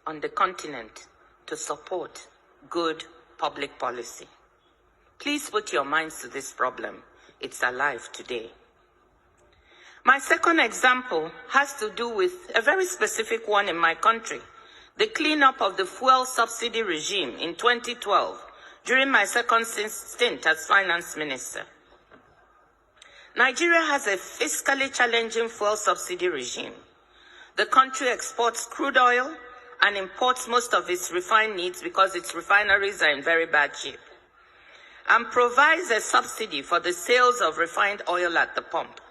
on the continent to support good public policy. Please put your minds to this problem. It's alive today. My second example has to do with a very specific one in my country, the cleanup of the fuel subsidy regime in 2012 during my second stint as finance minister. Nigeria has a fiscally challenging fuel subsidy regime. The country exports crude oil and imports most of its refined needs because its refineries are in very bad shape, and provides a subsidy for the sales of refined oil at the pump.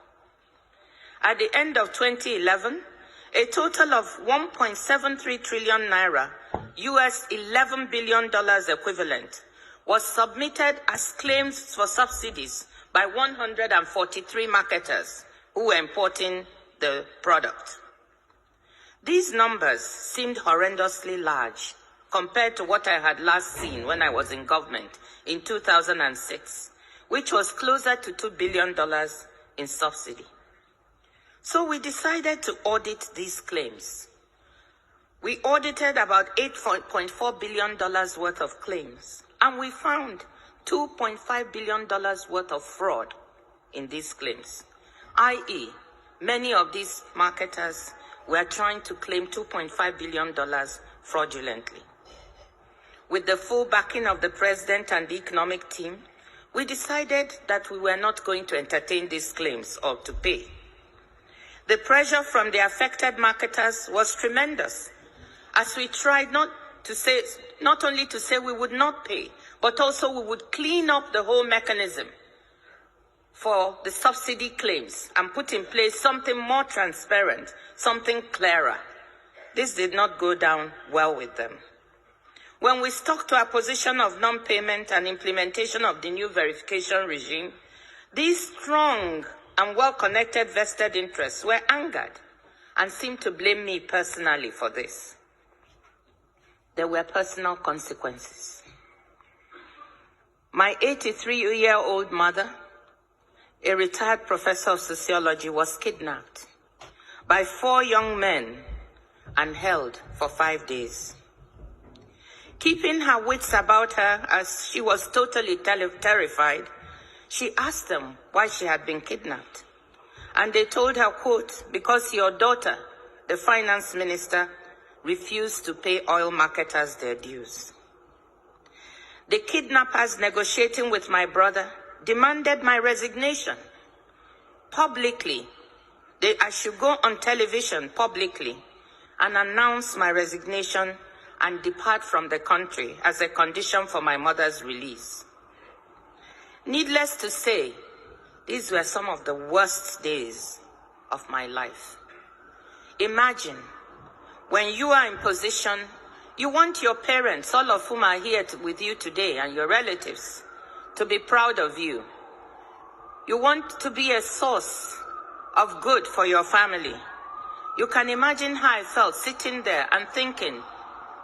At the end of 2011, a total of 1.73 trillion naira, US $11 billion equivalent, was submitted as claims for subsidies by 143 marketers who were importing the product. These numbers seemed horrendously large compared to what I had last seen when I was in government in 2006, which was closer to $2 billion in subsidy. So we decided to audit these claims. We audited about $8.4 billion worth of claims, and we found $2.5 billion worth of fraud in these claims, i.e., many of these marketers were trying to claim $2.5 billion fraudulently. With the full backing of the president and the economic team, we decided that we were not going to entertain these claims or to pay. The pressure from the affected marketers was tremendous, as we tried not only to say we would not pay, but also we would clean up the whole mechanism for the subsidy claims and put in place something more transparent, something clearer. This did not go down well with them. When we stuck to our position of non-payment and implementation of the new verification regime, these strong and well-connected vested interests were angered and seemed to blame me personally for this. There were personal consequences. My 83-year-old mother, a retired professor of sociology, was kidnapped by 4 young men and held for 5 days. Keeping her wits about her as she was totally terrified, she asked them why she had been kidnapped. And they told her, quote, "Because your daughter, the finance minister, refused to pay oil marketers their dues." The kidnappers, negotiating with my brother, demanded my resignation publicly. I should go on television publicly and announce my resignation and depart from the country as a condition for my mother's release. Needless to say, these were some of the worst days of my life. Imagine, when you are in position, you want your parents, all of whom are here with you today, and your relatives, to be proud of you. You want to be a source of good for your family. You can imagine how I felt sitting there and thinking,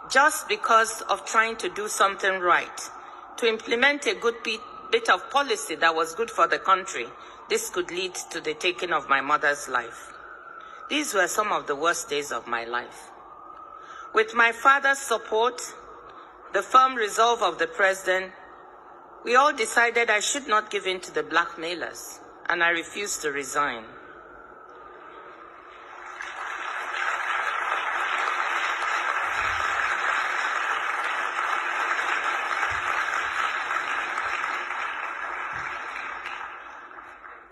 just because of trying to do something right, to implement a good bit of policy that was good for the country, this could lead to the taking of my mother's life. These were some of the worst days of my life. With my father's support, the firm resolve of the president, we all decided I should not give in to the blackmailers, and I refused to resign.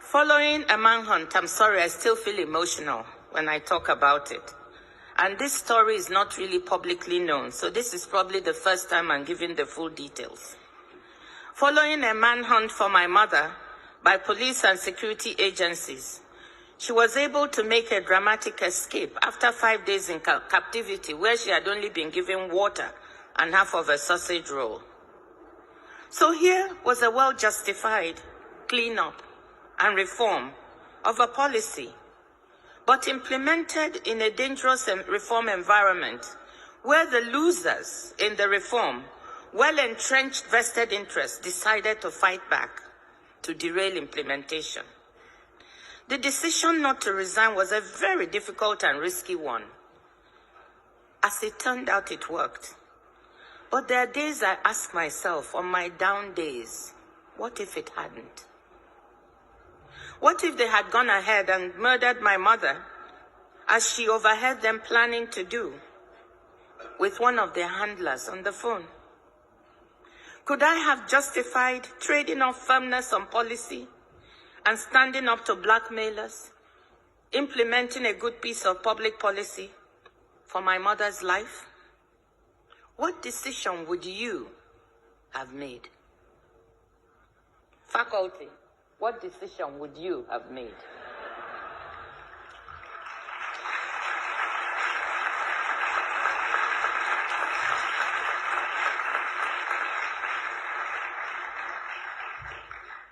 Following a manhunt, I'm sorry, I still feel emotional when I talk about it. And this story is not really publicly known, so this is probably the first time I'm giving the full details. Following a manhunt for my mother by police and security agencies, she was able to make a dramatic escape after 5 days in captivity, where she had only been given water and half of a sausage roll. So here was a well-justified cleanup and reform of a policy, but implemented in a dangerous reform environment where the losers in the reform, well-entrenched vested interests, decided to fight back to derail implementation. The decision not to resign was a very difficult and risky one. As it turned out, it worked. But there are days I ask myself, on my down days, what if it hadn't? What if they had gone ahead and murdered my mother, as she overheard them planning to do, with one of their handlers on the phone? Could I have justified trading off firmness on policy and standing up to blackmailers, implementing a good piece of public policy for my mother's life? What decision would you have made? Faculty, what decision would you have made?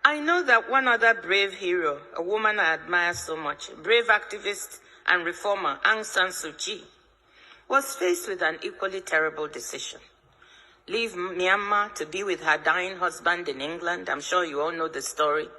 I know that one other brave hero, a woman I admire so much, brave activist and reformer, Aung San Suu Kyi, was faced with an equally terrible decision. Leave Myanmar to be with her dying husband in England. I'm sure you all know the story.